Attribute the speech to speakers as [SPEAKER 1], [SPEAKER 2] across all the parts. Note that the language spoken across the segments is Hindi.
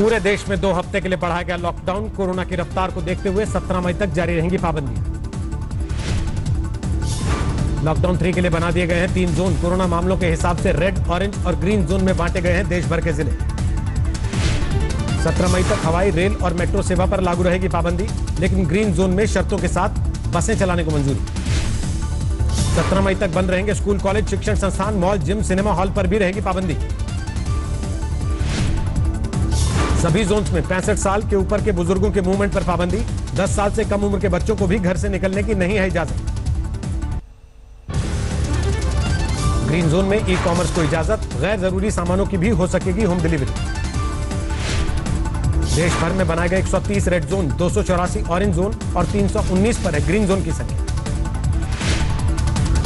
[SPEAKER 1] पूरे देश में 2 हफ्ते के लिए बढ़ाया गया लॉकडाउन। कोरोना की रफ्तार को देखते हुए 17 मई तक जारी रहेंगी पाबंदियां। लॉकडाउन 3 के लिए बना दिए गए हैं 3 जोन। कोरोना मामलों के हिसाब से रेड, ऑरेंज और ग्रीन जोन में बांटे गए हैं देश भर के जिले। 17 मई तक हवाई, रेल और मेट्रो सेवा पर लागू रहेगी पाबंदी, लेकिन ग्रीन जोन में शर्तों के साथ बसें चलाने को मंजूरी। 17 मई तक बंद रहेंगे स्कूल, कॉलेज, शिक्षण संस्थान, मॉल, जिम, सिनेमा हॉल पर भी रहेगी पाबंदी। सभी जोन्स में 65 साल के ऊपर के बुजुर्गों के मूवमेंट पर पाबंदी। 10 साल से कम उम्र के बच्चों को भी घर से निकलने की नहीं है इजाजत। ग्रीन जोन में ई कॉमर्स को इजाजत। गैर जरूरी सामानों की भी हो सकेगी होम डिलीवरी। देश भर में बनाए गए 130 रेड जोन, 284 ऑरेंज जोन और 319 पर है ग्रीन जोन की संख्या।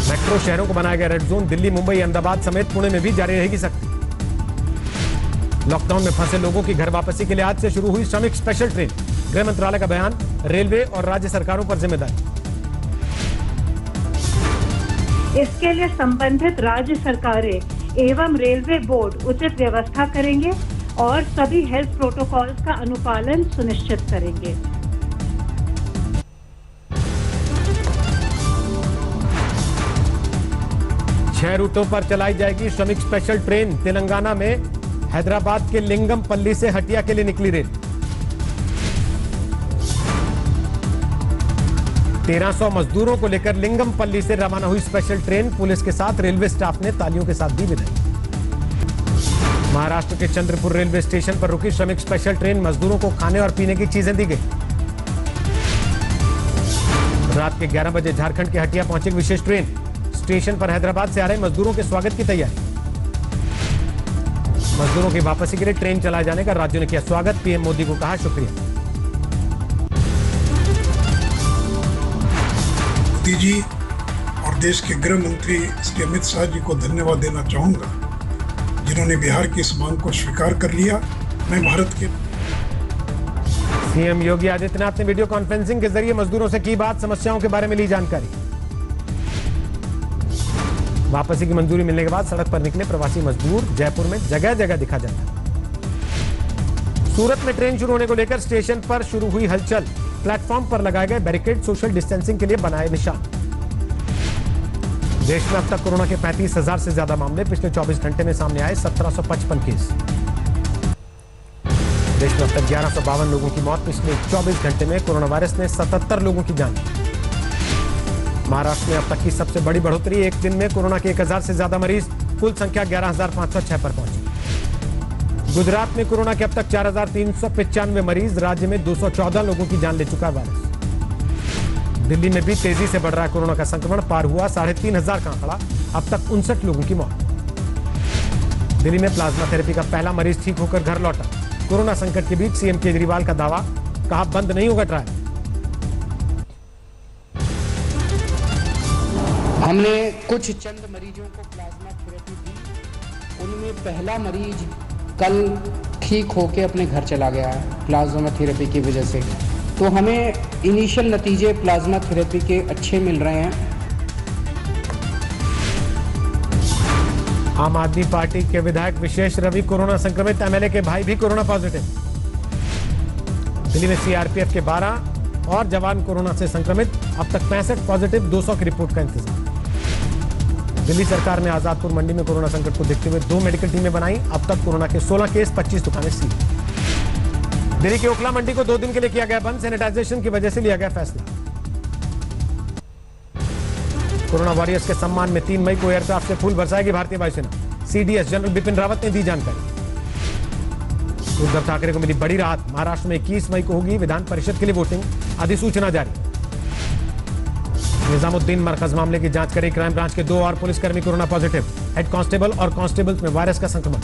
[SPEAKER 1] मेट्रो शहरों को बनाया गया रेड जोन। दिल्ली, मुंबई, अहमदाबाद समेत पुणे में भी जारी रहेगी सख्ती। लॉकडाउन में फंसे लोगों की घर वापसी के लिए आज से शुरू हुई श्रमिक स्पेशल ट्रेन। गृह मंत्रालय का बयान, रेलवे और राज्य सरकारों पर जिम्मेदारी।
[SPEAKER 2] इसके लिए संबंधित राज्य सरकारें एवं रेलवे बोर्ड उचित व्यवस्था करेंगे और सभी हेल्थ प्रोटोकॉल्स का अनुपालन सुनिश्चित करेंगे।
[SPEAKER 1] छह रूटों पर चलाई जाएगी श्रमिक स्पेशल ट्रेन। तेलंगाना में हैदराबाद के लिंगमपल्ली से हटिया के लिए निकली रेल। 1300 मजदूरों को लेकर लिंगमपल्ली से रवाना हुई स्पेशल ट्रेन। पुलिस के साथ रेलवे स्टाफ ने तालियों के साथ दी विदाई। महाराष्ट्र के चंद्रपुर रेलवे स्टेशन पर रुकी श्रमिक स्पेशल ट्रेन। मजदूरों को खाने और पीने की चीजें दी गई। रात के 11 बजे झारखंड के हटिया पहुंची विशेष ट्रेन। स्टेशन पर हैदराबाद से आ रहे मजदूरों के स्वागत की तैयारी। मजदूरों की वापसी के लिए ट्रेन चलाए जाने का राज्यों ने किया स्वागत। पीएम मोदी को कहा शुक्रिया।
[SPEAKER 3] मोदी जी और देश के गृह मंत्री श्री अमित शाह जी को धन्यवाद देना चाहूंगा, जिन्होंने बिहार की इस मांग को स्वीकार कर लिया। मैं भारत के
[SPEAKER 1] सीएम योगी आदित्यनाथ ने वीडियो कॉन्फ्रेंसिंग के जरिए मजदूरों से की बात, समस्याओं के बारे में ली जानकारी। वापसी की मंजूरी मिलने के बाद सड़क पर निकले प्रवासी मजदूर। जयपुर में जगह जगह दिखा जनता। सूरत में ट्रेन शुरू होने को लेकर स्टेशन पर शुरू हुई हलचल। प्लेटफॉर्म पर लगाए गए बैरिकेड सोशल डिस्टेंसिंग के लिए बनाए निशान। देश में अब तक कोरोना के 35,000 से ज्यादा मामले पिछले 24 घंटे में सामने आए। 1755 केस। देश में अब तक 1152 लोगों की मौत। पिछले 24 घंटे में कोरोना वायरस ने 77 लोगों की जान ली। महाराष्ट्र में अब तक की सबसे बड़ी बढ़ोतरी। एक दिन में कोरोना के 1000 से ज्यादा मरीज। कुल संख्या 11,506 पर पहुंची। गुजरात में कोरोना के अब तक 4,395 मरीज। राज्य में 214 लोगों की जान ले चुका वायरस। दिल्ली में भी तेजी से बढ़ रहा है कोरोना का संक्रमण। पार हुआ 3,500 का आंकड़ा। अब तक 59 लोगों की मौत। दिल्ली में प्लाज्मा थेरेपी का पहला मरीज ठीक होकर घर लौटा। कोरोना संकट के बीच सीएम केजरीवाल का दावा, कहा बंद नहीं होगा ट्रायल।
[SPEAKER 4] हमने कुछ चंद मरीजों को प्लाज्मा थेरेपी दी। उनमें पहला मरीज कल ठीक होकर अपने घर चला गया है प्लाज्मा थेरेपी की वजह से। तो हमें इनिशियल नतीजे प्लाज्मा थेरेपी के अच्छे मिल रहे हैं।
[SPEAKER 1] आम आदमी पार्टी के विधायक विशेष रवि कोरोना संक्रमित। एमएलए के भाई भी कोरोना पॉजिटिव। दिल्ली में सीआरपीएफ के 12 और जवान कोरोना से संक्रमित। अब तक 65 पॉजिटिव, 200 की रिपोर्ट का इंतजार। दिल्ली सरकार ने आजादपुर मंडी में कोरोना संकट को देखते हुए 2 मेडिकल टीमें बनाई। अब तक कोरोना के 16 केस, 25 दुकानें सील। दिल्ली के ओखला मंडी को 2 दिन के लिए किया गया बंद। सैनिटाइजेशन की वजह से लिया गया फैसला। कोरोना वॉरियर्स के सम्मान में 3 मई को एयरक्राफ्ट से फूल बरसाएगी भारतीय वायुसेना। सीडीएस जनरल बिपिन रावत ने दी जानकारी। उद्धव ठाकरे को मिली बड़ी राहत। महाराष्ट्र में 21 मई को होगी विधान परिषद के लिए वोटिंग। अधिसूचना जारी। निजामुद्दीन मरकज मामले की जांच करेगी क्राइम ब्रांच के 2 और पुलिसकर्मी कोरोना पॉजिटिव। हेड कांस्टेबल और कांस्टेबल्स में वायरस का संक्रमण।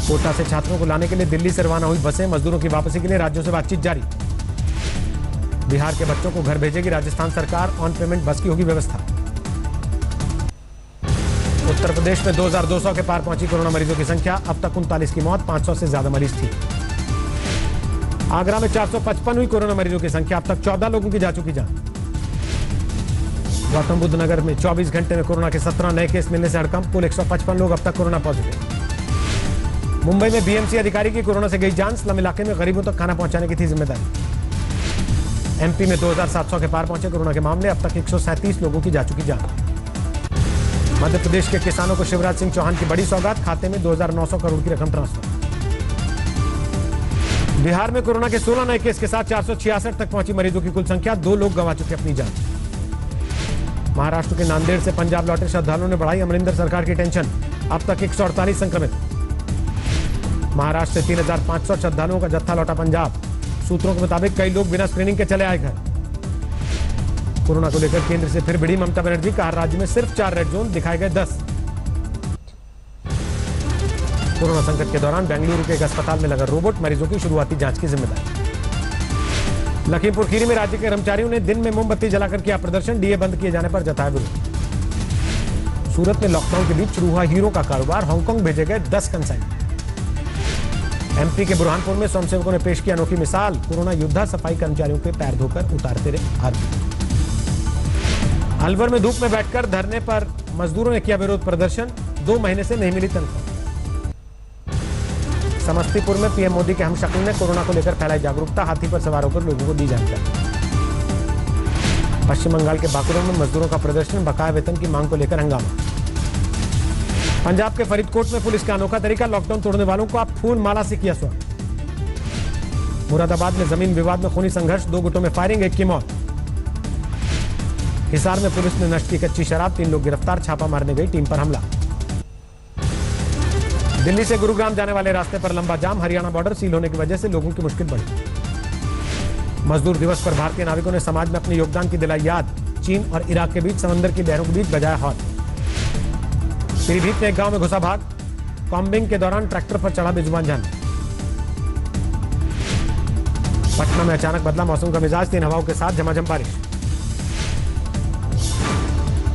[SPEAKER 1] कोटा से छात्रों को लाने के लिए दिल्ली से रवाना हुई बसें। मजदूरों की वापसी के लिए राज्यों से बातचीत जारी। बिहार के बच्चों को घर भेजेगी राजस्थान सरकार। ऑन पेमेंट बस की होगी व्यवस्था। उत्तर प्रदेश में 2200 के पार पहुंची कोरोना मरीजों की संख्या। अब तक 39 की मौत, 500 से ज्यादा मरीज ठीक। आगरा में 455 हुई कोरोना मरीजों की संख्या। अब तक 14 लोगों की जा चुकी जान। गौतम बुद्ध नगर में 24 घंटे में कोरोना के 17 नए केस मिलने से हड़कंप। कुल 155 लोग अब तक कोरोना पॉजिटिव। मुंबई में बीएमसी अधिकारी की कोरोना से गई जान, स्लम इलाके में गरीबों तक खाना पहुंचाने की थी जिम्मेदारी। एमपी में 2700 के पार पहुंचे कोरोना के मामले, अब तक 137 लोगों की जा चुकी जान। मध्य प्रदेश के किसानों को शिवराज सिंह चौहान की बड़ी सौगात, खाते में 2900 करोड़ की रकम ट्रांसफर। बिहार में कोरोना के 16 नए केस के साथ 466 तक पहुंची मरीजों की कुल संख्या, 2 लोग गंवा चुके अपनी जान। महाराष्ट्र के नांदेड़ से पंजाब लौटे श्रद्धालुओं ने बढ़ाई अमरिंदर सरकार की टेंशन, अब तक 148 संक्रमित। महाराष्ट्र से 3500 श्रद्धालुओं का जत्था लौटा पंजाब, सूत्रों के मुताबिक कई लोग बिना स्क्रीनिंग के चले आए घर। कोरोना को लेकर केंद्र से फिर भिड़ी ममता बनर्जी, कहा राज्य में सिर्फ 4 रेड जोन, दिखाए गए 10। कोरोना संकट के दौरान बेंगलुरु के एक अस्पताल में लगा रोबोट, मरीजों की शुरुआती जांच की जिम्मेदारी। लखीमपुर खीरी में राज्य के कर्मचारियों ने दिन में मोमबत्ती जलाकर किया प्रदर्शन, डीए बंद किए जाने पर जताया विरोध। सूरत में लॉकडाउन के बीच शुरू हुआ हीरो का कारोबार, हांगकांग भेजे गए 10 कंसाइनमेंट। एमपी के बुरहानपुर में स्वयंसेवकों ने पेश की अनोखी मिसाल, कोरोना योद्धा सफाई कर्मचारियों के पैर धोकर उतारते रहे आरती। अलवर में धूप में बैठकर धरने पर मजदूरों ने किया विरोध प्रदर्शन, 2 महीने से नहीं मिली तनख्वाह। समस्तीपुर में पीएम मोदी के हमशक्ल ने कोरोना को लेकर फैलाई जागरूकता, हाथी पर सवार होकर लोगों को दी जानकारी। पश्चिम बंगाल के बाकुरा में मजदूरों का प्रदर्शन, बकाया वेतन की मांग को लेकर हंगामा। पंजाब के फरीदकोट में पुलिस का अनोखा तरीका, लॉकडाउन तोड़ने वालों को आप फूल माला से किया स्वागत। मुरादाबाद में जमीन विवाद में खूनी संघर्ष, 2 गुटों में फायरिंग, 1 की मौत। हिसार में पुलिस ने नष्ट की कच्ची शराब, 3 लोग गिरफ्तार, छापा मारने गई टीम पर हमला। दिल्ली से गुरुग्राम जाने वाले रास्ते पर लंबा जाम, हरियाणा बॉर्डर सील होने की वजह से लोगों की मुश्किल बढ़ी। मजदूर दिवस पर भारतीय नाविकों ने समाज में अपने योगदान की दिलाई याद, चीन और इराक के बीच समंदर की लहरों के बीच बजाया हॉर्न। पीलीभीत में एक गांव में घुसा भाग, कॉम्बिंग के दौरान ट्रैक्टर पर चढ़ा बेजुबान जानवर। पटना में अचानक बदला मौसम का मिजाज, 3 हवाओं के साथ झमाझम बारिश।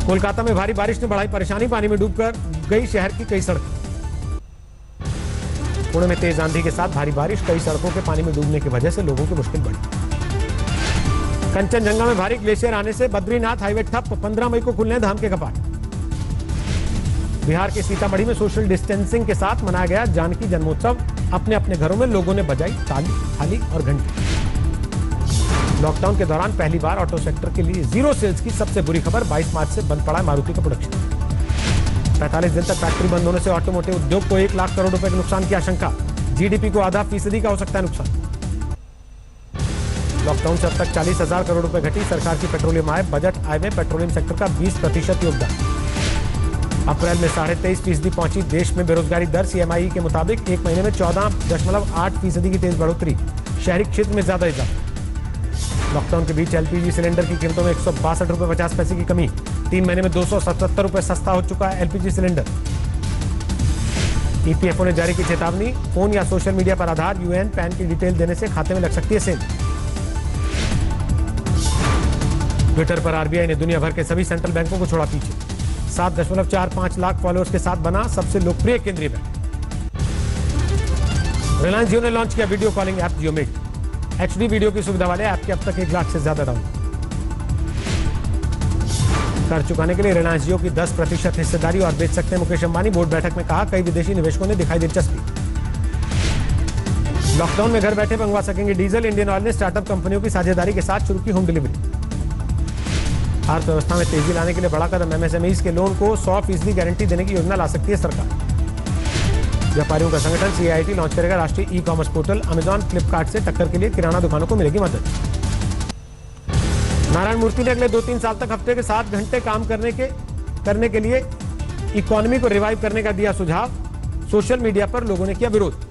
[SPEAKER 1] कोलकाता में भारी बारिश ने बढ़ाई परेशानी, पानी में डूबकर गई शहर की कई सड़कें। पुणे में तेज आंधी के साथ भारी बारिश, कई सड़कों के पानी में डूबने की वजह से लोगों की मुश्किल बढ़ी। कंचनजंगा में भारी ग्लेशियर आने से बद्रीनाथ हाईवे ठप, 15 मई को खुलने धाम के कपाट। बिहार के सीतामढ़ी में सोशल डिस्टेंसिंग के साथ मनाया गया जानकी जन्मोत्सव, अपने अपने घरों में लोगों ने बजाई ताली, थाली और घंटी। लॉकडाउन के दौरान पहली बार ऑटो सेक्टर के लिए 0 सेल्स की सबसे बुरी खबर, 22 मार्च से बंद पड़ा मारुति का प्रोडक्शन। 45 दिन तक फैक्ट्री बंद होने से ऑटोमोटिव उद्योग को 1 लाख करोड़ रुपए के नुकसान की आशंका, जीडीपी को आधा फीसदी का हो सकता है नुकसान। लॉकडाउन से अब तक 40,000 करोड़ रुपए घटी सरकार की पेट्रोलियम आय, बजट आय में पेट्रोलियम सेक्टर का 20% योगदान। अप्रैल में 23.5% पहुंची देश में बेरोजगारी दर, सीएमआई के मुताबिक 1 महीने में 14.8% की तेज बढ़ोतरी, शहरी क्षेत्र में ज्यादा इजाफा। लॉकडाउन के बीच एलपीजी सिलेंडर की कीमतों में 162 रुपए 50 पैसे की कमी, 3 महीने में 277 रुपए सस्ता हो चुका है एलपीजी सिलेंडर। ईपीएफओ ने जारी की चेतावनी, फोन या सोशल मीडिया पर आधार, यूएएन, पैन की डिटेल देने से खाते में लग सकती है सेल। ट्विटर पर आरबीआई ने दुनिया भर के सभी सेंट्रल बैंकों को छोड़ा पीछे, 7.45 लाख फॉलोअर्स के साथ बना सबसे लोकप्रिय केंद्रीय बैंक। रिलायंस जियो ने लॉन्च किया video calling app JioMeet, HD video की सुविधा वाले ऐप के अब तक 1 लाख से ज्यादा डाउनलोड। कर चुकाने के लिए रिलायंस जियो की 10% हिस्सेदारी और बेच सकते हैं मुकेश अंबानी, बोर्ड बैठक में कहा, कई विदेशी निवेशकों ने दिखाई दिलचस्पी। लॉकडाउन में घर बैठे मंगवा सकेंगे डीजल, इंडियन ऑयल ने स्टार्टअप कंपनियों की साझेदारी के साथ शुरू की होम डिलीवरी। अर्थव्यवस्था में तेजी लाने के लिए बड़ा कदम, एमएसएमईज के लोन को 100% गारंटी देने की योजना ला सकती है सरकार। व्यापारियों का संगठन सीआईटी लॉन्च करेगा राष्ट्रीय e commerce portal, Amazon, Flipkart से टक्कर के लिए किराना दुकानों को मिलेगी मदद। नारायण मूर्ति ने अगले 2-3 साल तक हफ्ते के 7 घंटे काम करने के लिए इकोनॉमी को रिवाइव करने का दिया सुझाव, सोशल मीडिया पर लोगों ने किया विरोध।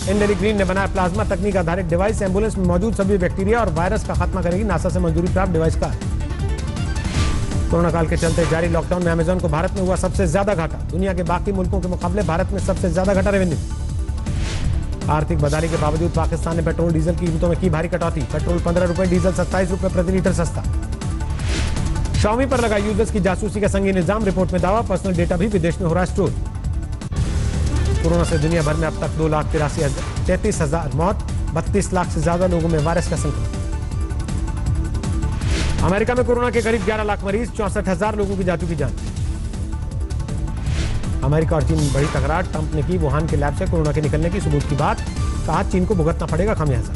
[SPEAKER 1] इंडेली ग्रीन ने बनाया प्लाज्मा तकनीक आधारित डिवाइस, एम्बुलेंस में मौजूद सभी बैक्टीरिया और वायरस का खात्मा करेगी, नासा से मंजूरी प्राप्त डिवाइस का। कोरोना काल के चलते जारी लॉकडाउन में अमेजॉन को भारत में हुआ सबसे ज्यादा घाटा, दुनिया के बाकी मुल्कों के मुकाबले भारत में सबसे ज्यादा घटा रेवेन्यू। आर्थिक बदहाली के बावजूद पाकिस्तान ने पेट्रोल डीजल की कीमतों में की भारी कटौती, पेट्रोल 15 रुपए, डीजल 27 रुपए प्रति लीटर सस्ता। Xiaomi पर लगा यूजर्स की जासूसी का संगीन इल्जाम, रिपोर्ट में दावा, पर्सनल डेटा भी विदेश में हो रहा स्टोर। कोरोना से दुनिया भर में अब तक 2,33,000 मौत, 32 लाख से ज्यादा लोगों में वायरस का संक्रमण। अमेरिका में कोरोना के करीब 11 लाख मरीज, 64,000 लोगों की जा चुकी जान। अमेरिका और चीन में बड़ी तकरार, ट्रंप ने की वुहान के लैब से कोरोना के निकलने की सबूत की बात, कहा चीन को भुगतना पड़ेगा खमियाजा।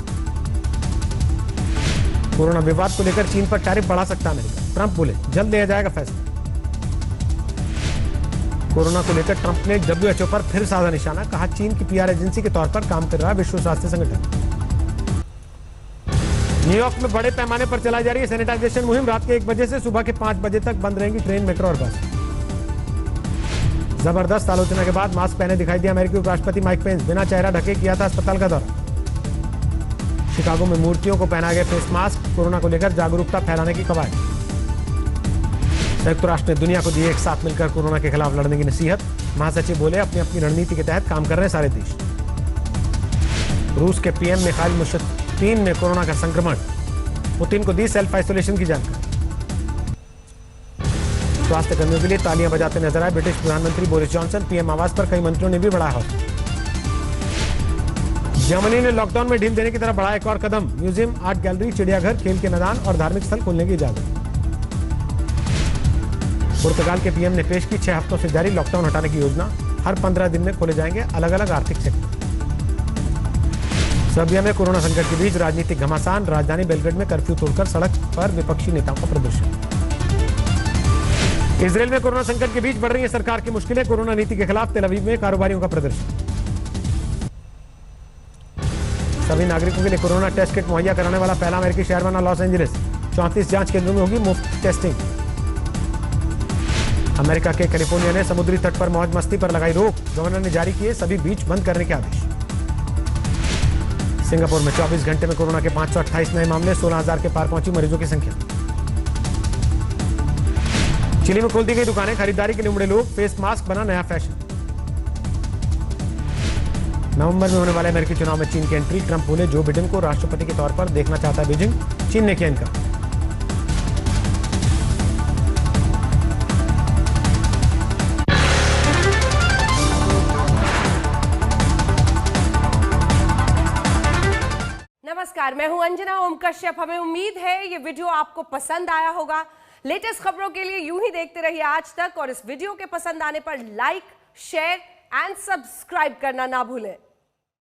[SPEAKER 1] कोरोना विवाद को लेकर चीन पर टैरिफ बढ़ा सकता है अमेरिका, ट्रंप बोले जल्द लिया जाएगा फैसला। कोरोना को लेकर ट्रंप ने WHO पर फिर साधा निशाना, कहा चीन की PR एजेंसी के तौर पर काम कर रहा है विश्व स्वास्थ्य संगठन। न्यूयॉर्क में बड़े पैमाने पर चलाई जा रही है सैनिटाइजेशन मुहिम, रात के 1 बजे से सुबह के 5 बजे तक बंद रहेंगी ट्रेन, मेट्रो और बस। जबरदस्त आलोचना के बाद मास्क पहने दिखाई दिया अमेरिकी उपराष्ट्रपति माइक पेंस, बिना चेहरा ढके किया था अस्पताल का दौरा। शिकागो में मूर्तियों को पहना गया फेस मास्क, कोरोना को लेकर जागरूकता फैलाने की कवायद। संयुक्त राष्ट्र ने दुनिया को दी एक साथ मिलकर कोरोना के खिलाफ लड़ने की नसीहत, महासचिव बोले अपनी अपनी रणनीति के तहत काम कर रहे हैं सारे देश। रूस के PM मिखाइल मुशत्तीन में कोरोना का संक्रमण, पुतिन को दी सेल्फ आइसोलेशन की जानकारी। स्वास्थ्य कर्मियों के लिए तालियां बजाते नजर आए ब्रिटिश प्रधानमंत्री बोरिस जॉनसन, PM आवास पर कई मंत्रियों ने भी बढ़ाया हौसला। जर्मनी ने लॉकडाउन में ढील देने की तरफ बढ़ाया एक और कदम, म्यूजियम, आर्ट गैलरी, चिड़ियाघर, खेल के मैदान और धार्मिक स्थल खोलने की इजाजत। पुर्तगाल के PM ने पेश की 6 हफ्तों से जारी लॉकडाउन हटाने की योजना, हर 15 दिन में खोले जाएंगे अलग अलग आर्थिक सेक्टर। सर्बिया में कोरोना संकट के बीच राजनीतिक घमासान, राजधानी बेलग्रेड में कर्फ्यू तोड़कर सड़क पर विपक्षी नेताओं का प्रदर्शन। इजरायल में कोरोना संकट के बीच बढ़ रही है सरकार की मुश्किलें, कोरोना नीति के खिलाफ तेल अवीव में कारोबारियों का प्रदर्शन। सभी नागरिकों के लिए कोरोना टेस्ट किट मुहैया कराने वाला पहला अमेरिकी शहर बना लॉस एंजलिस, 34 जांच केंद्रों में होगी मुफ्त टेस्टिंग। अमेरिका के कैलिफोर्निया ने समुद्री तट पर मौज मस्ती पर लगाई रोक, गवर्नर ने जारी किए सभी बीच बंद करने के आदेश। सिंगापुर में 24 घंटे में कोरोना के 528 नए मामले, 16,000 के पार पहुंची मरीजों की संख्या। चिली में खोल दी गई दुकानें, खरीदारी के लिए उमड़े लोग, फेस मास्क बना नया फैशन। नवंबर में होने वाले अमेरिकी चुनाव में चीन की एंट्री, ट्रंप बोले जो बिडेन को राष्ट्रपति के तौर पर देखना चाहता है बीजिंग, चीन ने किया इनकार।
[SPEAKER 5] नमस्कार, मैं हूं अंजना ओम कश्यप। हमें उम्मीद है ये वीडियो आपको पसंद आया होगा। लेटेस्ट खबरों के लिए यूं ही देखते रहिए आज तक, और इस वीडियो के पसंद आने पर लाइक, शेयर एंड सब्सक्राइब करना ना भूलें।